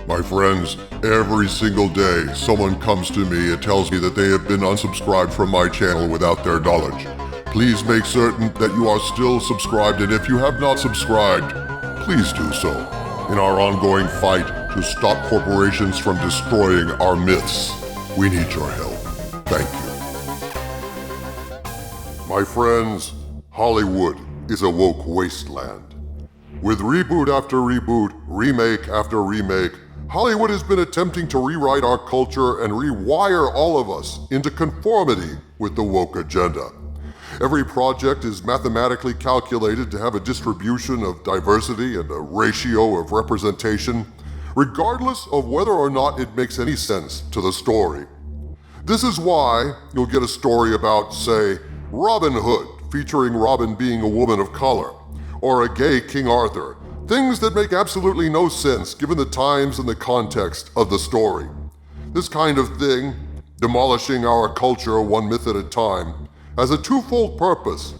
My friends, every single day someone comes to me and tells me that they have been unsubscribed from my channel without their knowledge. Please make certain that you are still subscribed, and if you have not subscribed, please do so in our ongoing fight to stop corporations from destroying our myths. We need your help. Thank you. My friends, Hollywood is a woke wasteland. With reboot after reboot, remake after remake, Hollywood has been attempting to rewrite our culture and rewire all of us into conformity with the woke agenda. Every project is mathematically calculated to have a distribution of diversity and a ratio of representation, regardless of whether or not it makes any sense to the story. This is why you'll get a story about, say, Robin Hood, featuring Robin being a woman of color, or a gay King Arthur. Things that make absolutely no sense given the times and the context of the story. This kind of thing, demolishing our culture one myth at a time, has a twofold purpose: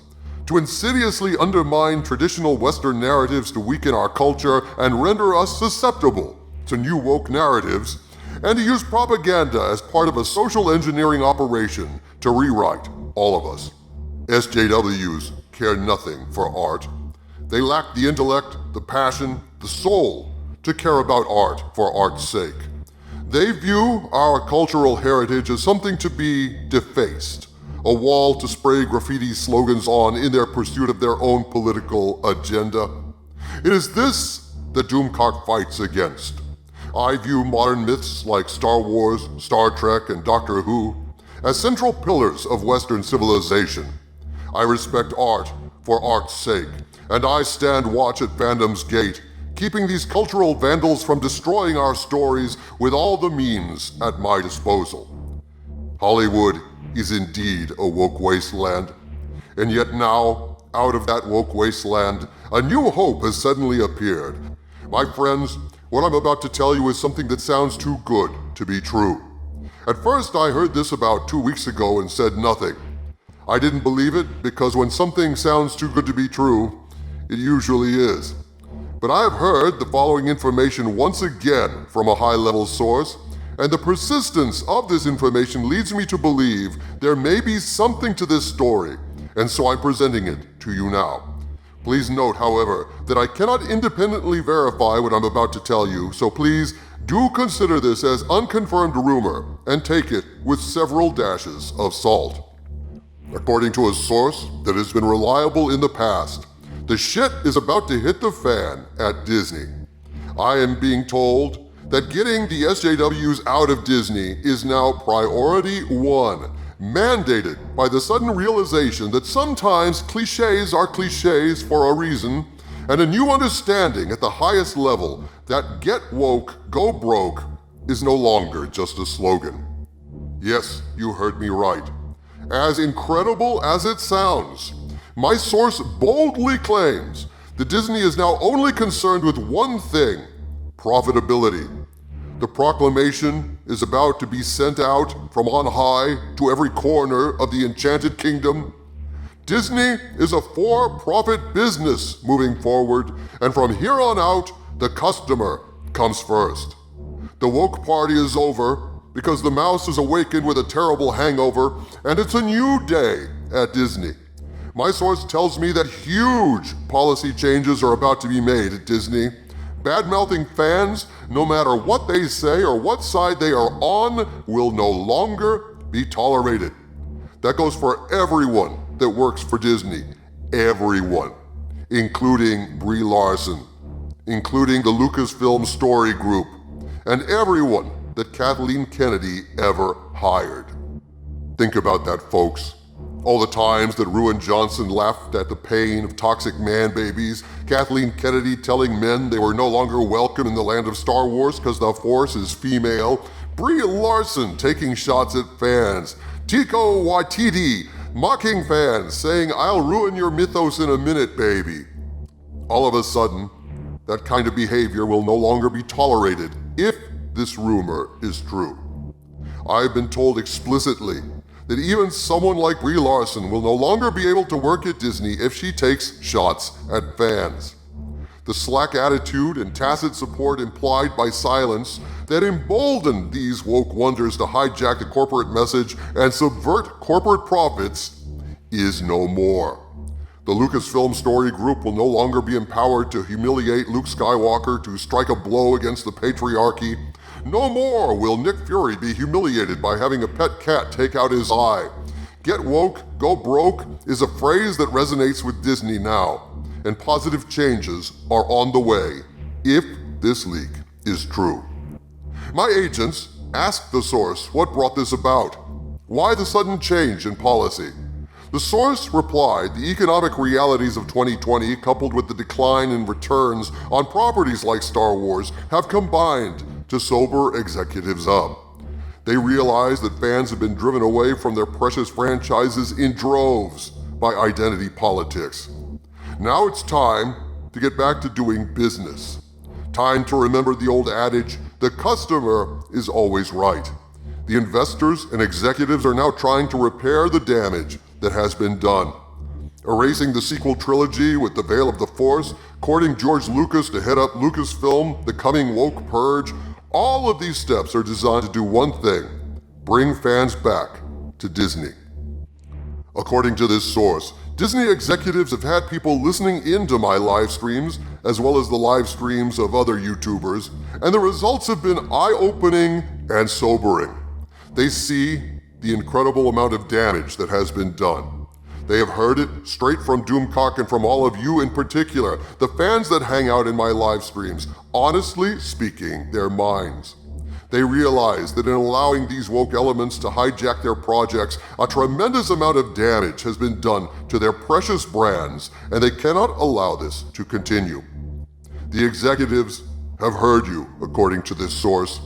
to insidiously undermine traditional Western narratives to weaken our culture and render us susceptible to new woke narratives, and to use propaganda as part of a social engineering operation to rewrite all of us. SJWs care nothing for art. They lack the intellect, the passion, the soul to care about art for art's sake. They view our cultural heritage as something to be defaced, a wall to spray graffiti slogans on in their pursuit of their own political agenda. It is this that Doomcock fights against. I view modern myths like Star Wars, Star Trek, and Doctor Who as central pillars of Western civilization. I respect art for art's sake, and I stand watch at fandom's gate, keeping these cultural vandals from destroying our stories with all the means at my disposal. Hollywood is indeed a woke wasteland, and yet now, out of that woke wasteland, a new hope has suddenly appeared. My friends, what I'm about to tell you is something that sounds too good to be true. At first, I heard this about 2 weeks ago and said nothing. I didn't believe it because when something sounds too good to be true, it usually is. But I have heard the following information once again from a high-level source, and the persistence of this information leads me to believe there may be something to this story, and so I'm presenting it to you now. Please note, however, that I cannot independently verify what I'm about to tell you, so please do consider this as unconfirmed rumor and take it with several dashes of salt. According to a source that has been reliable in the past, the shit is about to hit the fan at Disney. I am being told that getting the SJWs out of Disney is now priority one, mandated by the sudden realization that sometimes cliches are cliches for a reason, and a new understanding at the highest level that get woke, go broke is no longer just a slogan. Yes, you heard me right. As incredible as it sounds, my source boldly claims that Disney is now only concerned with one thing: profitability. The proclamation is about to be sent out from on high to every corner of the Enchanted Kingdom. Disney is a for-profit business moving forward, and from here on out, the customer comes first. The woke party is over because the mouse is awakened with a terrible hangover, and it's a new day at Disney. My source tells me that huge policy changes are about to be made at Disney. Bad-mouthing fans, no matter what they say or what side they are on, will no longer be tolerated. That goes for everyone that works for Disney. Everyone. Including Brie Larson. Including the Lucasfilm Story Group. And everyone that Kathleen Kennedy ever hired. Think about that, folks. All the times that Ruin Johnson laughed at the pain of toxic man-babies, Kathleen Kennedy telling men they were no longer welcome in the land of Star Wars because the Force is female, Brie Larson taking shots at fans, Tico Waititi mocking fans, saying, "I'll ruin your mythos in a minute, baby." All of a sudden, that kind of behavior will no longer be tolerated if this rumor is true. I've been told explicitly that even someone like Brie Larson will no longer be able to work at Disney if she takes shots at fans. The slack attitude and tacit support implied by silence that emboldened these woke wonders to hijack the corporate message and subvert corporate profits is no more. The Lucasfilm Story Group will no longer be empowered to humiliate Luke Skywalker to strike a blow against the patriarchy. No more will Nick Fury be humiliated by having a pet cat take out his eye. Get woke, go broke is a phrase that resonates with Disney now, and positive changes are on the way if this leak is true. My agents asked the source what brought this about. Why the sudden change in policy? The source replied the economic realities of 2020, coupled with the decline in returns on properties like Star Wars, have combined to sober executives up. They realize that fans have been driven away from their precious franchises in droves by identity politics. Now it's time to get back to doing business. Time to remember the old adage, the customer is always right. The investors and executives are now trying to repair the damage that has been done. Erasing the sequel trilogy with the veil of the Force, courting George Lucas to head up Lucasfilm, the coming woke purge, all of these steps are designed to do one thing: bring fans back to Disney. According to this source, Disney executives have had people listening into my live streams, as well as the live streams of other YouTubers, and the results have been eye-opening and sobering. They see the incredible amount of damage that has been done. They have heard it straight from Doomcock and from all of you in particular, the fans that hang out in my live streams, honestly speaking their minds. They realize that in allowing these woke elements to hijack their projects, a tremendous amount of damage has been done to their precious brands, and they cannot allow this to continue. The executives have heard you, according to this source,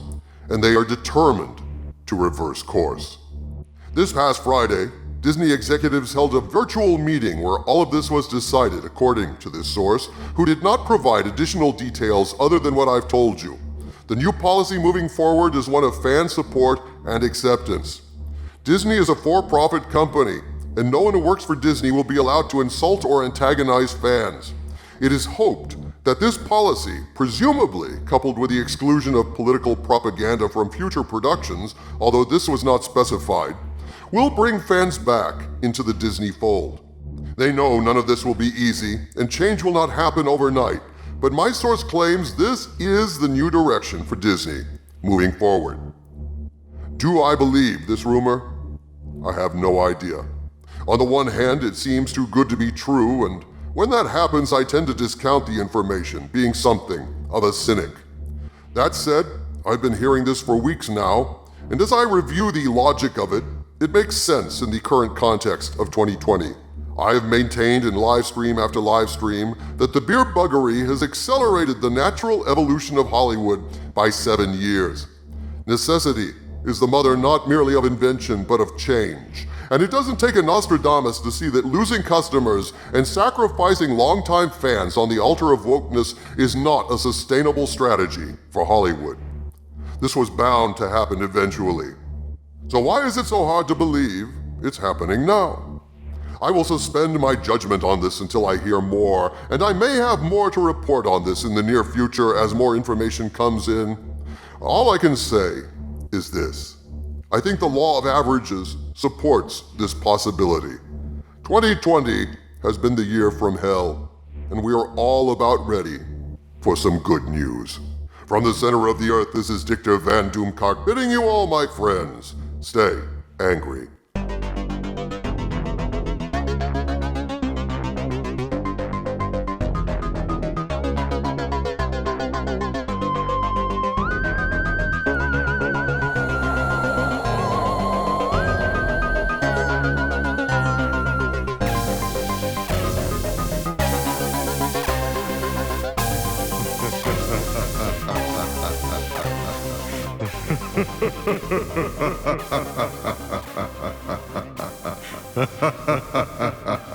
and they are determined to reverse course. This past Friday, Disney executives held a virtual meeting where all of this was decided, according to this source, who did not provide additional details other than what I've told you. The new policy moving forward is one of fan support and acceptance. Disney is a for-profit company, and no one who works for Disney will be allowed to insult or antagonize fans. It is hoped that this policy, presumably coupled with the exclusion of political propaganda from future productions, although this was not specified, will bring fans back into the Disney fold. They know none of this will be easy, and change will not happen overnight, but my source claims this is the new direction for Disney moving forward. Do I believe this rumor? I have no idea. On the one hand, it seems too good to be true, and when that happens, I tend to discount the information, being something of a cynic. That said, I've been hearing this for weeks now, and as I review the logic of it, it makes sense in the current context of 2020. I have maintained in live stream after live stream that the beer buggery has accelerated the natural evolution of Hollywood by 7 years. Necessity is the mother not merely of invention, but of change. And it doesn't take a Nostradamus to see that losing customers and sacrificing longtime fans on the altar of wokeness is not a sustainable strategy for Hollywood. This was bound to happen eventually. So why is it so hard to believe it's happening now? I will suspend my judgment on this until I hear more, and I may have more to report on this in the near future as more information comes in. All I can say is this: I think the law of averages supports this possibility. 2020 has been the year from hell, and we are all about ready for some good news. From the center of the earth, this is Dictor Van Doomcock bidding you all, my friends, stay angry. Ha ha ha ha ha ha.